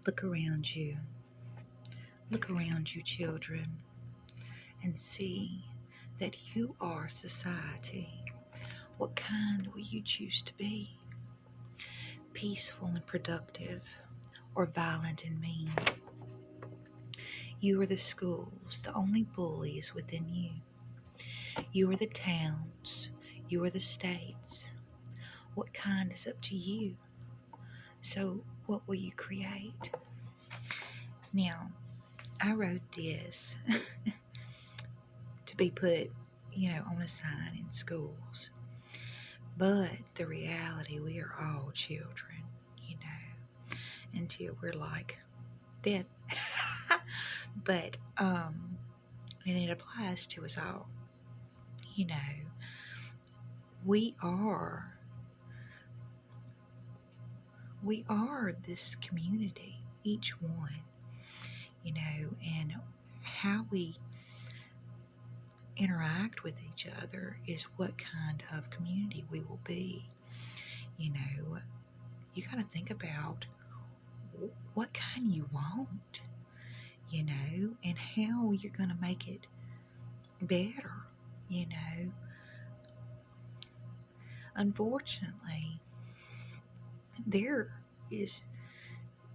Look around you. Look around you, children, and see that you are society. What kind will you choose to be? Peaceful and productive, or violent and mean? You are the schools, the only bullies within you. You are the towns, you are the states. What kind is up to you? So, what will you create? Now, I wrote this to be put, on a sign in schools. But the reality, we are all children, until we're like dead. But, and it applies to us all. We are this community, each one, and how we interact with each other is what kind of community we will be. You got to think about what kind you want, and how you're going to make it better. Unfortunately, there is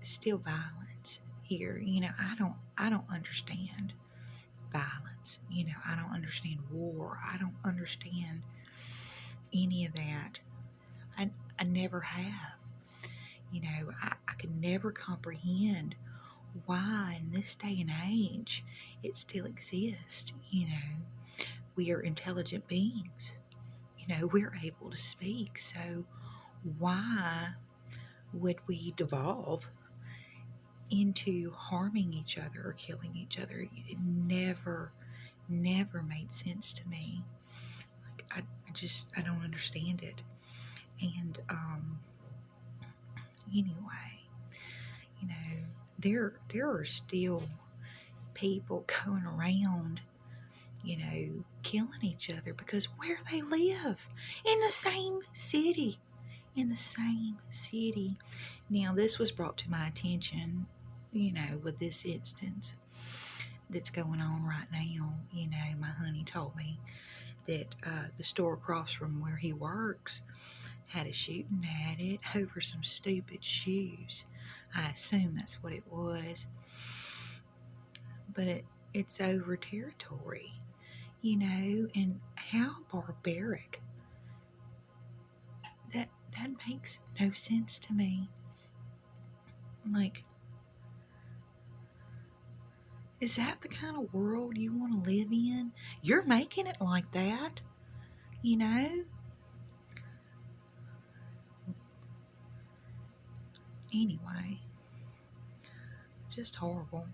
still violence here. I don't understand violence. I don't understand war. I don't understand any of that. I never have. I could never comprehend why in this day and age it still exists. We are intelligent beings. We're able to speak. So why would we devolve into harming each other or killing each other? It never made sense to me. I don't understand it. And anyway, there are still people going around, killing each other because where they live, in the same city. Now, this was brought to my attention, with this instance that's going on right now. My honey told me that the store across from where he works had a shooting at it over some stupid shoes. I assume that's what it was. But it's over territory, and how barbaric. That makes no sense to me. Like, is that the kind of world you want to live in? You're making it like that, Anyway, just horrible.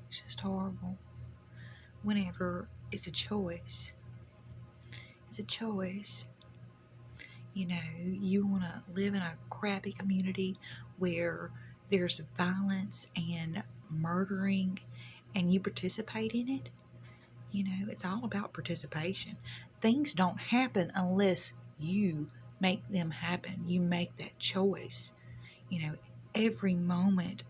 Just horrible. Whenever it's a choice. You want to live in a crappy community where there's violence and murdering and you participate in it. It's all about participation. Things don't happen unless you make them happen. You make that choice. Every moment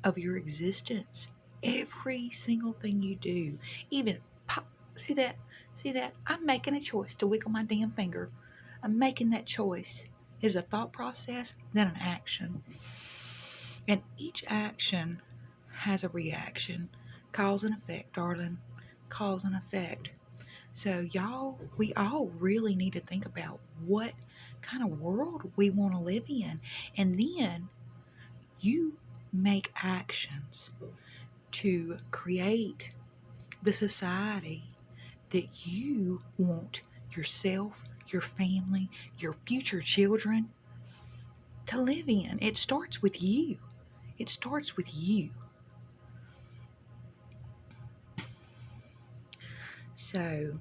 of your existence, every single thing you do, even pop, see that? I'm making a choice to wiggle my damn finger. I'm making that choice. Is a thought process, then an action. And each action has a reaction. Cause and effect, darling. Cause and effect. So we all really need to think about what kind of world we want to live in. And then you make actions to create the society that you want yourself, your family, your future children to live in. It starts with you. So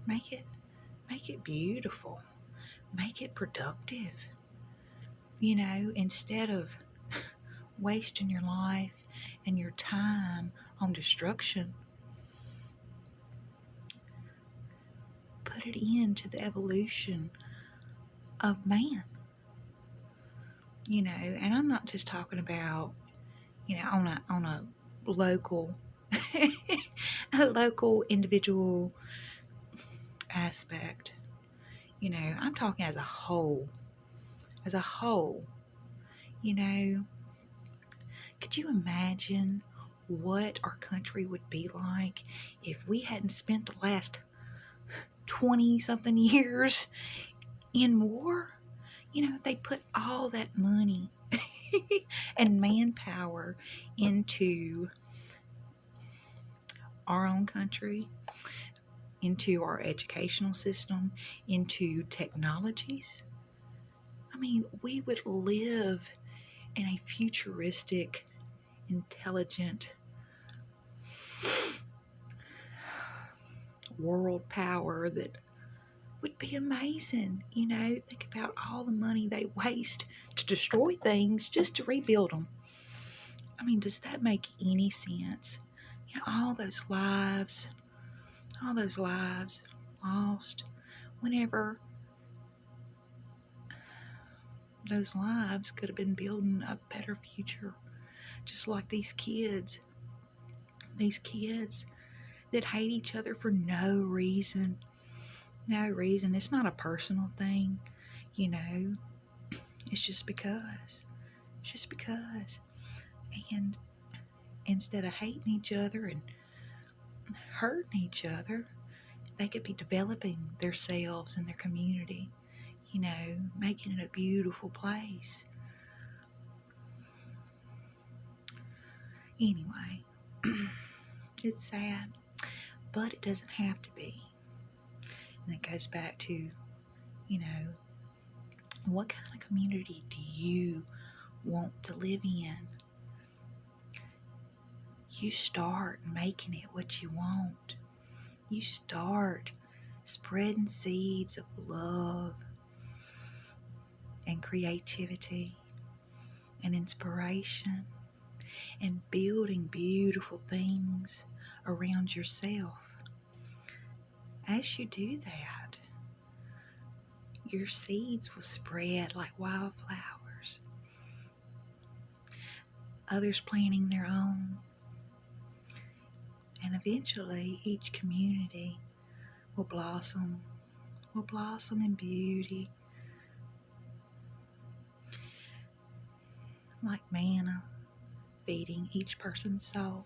make it beautiful. Make it productive. Instead of wasting your life and your time on destruction, put it into the evolution of man. And I'm not just talking about, on a local a local individual aspect. I'm talking as a whole. As a whole, you know, could you imagine what our country would be like if we hadn't spent the last 20 something years in war? They put all that money and manpower into our own country, into our educational system, into technologies. I mean, we would live in a futuristic, intelligent world power that would be amazing. Think about all the money they waste to destroy things just to rebuild them. I mean, does that make any sense? All those lives lost whenever those lives could have been building a better future. Just like these kids that hate each other for no reason. No reason. It's not a personal thing, you know. It's just because. It's just because. And instead of hating each other and hurting each other, they could be developing themselves and their community, making it a beautiful place. Anyway, it's sad, but it doesn't have to be. And it goes back to, what kind of community do you want to live in? You start making it what you want. You start spreading seeds of love and creativity and inspiration and building beautiful things around yourself. As you do that, your seeds will spread like wildflowers. Others planting their own. And eventually each community will blossom in beauty, like manna feeding each person's soul.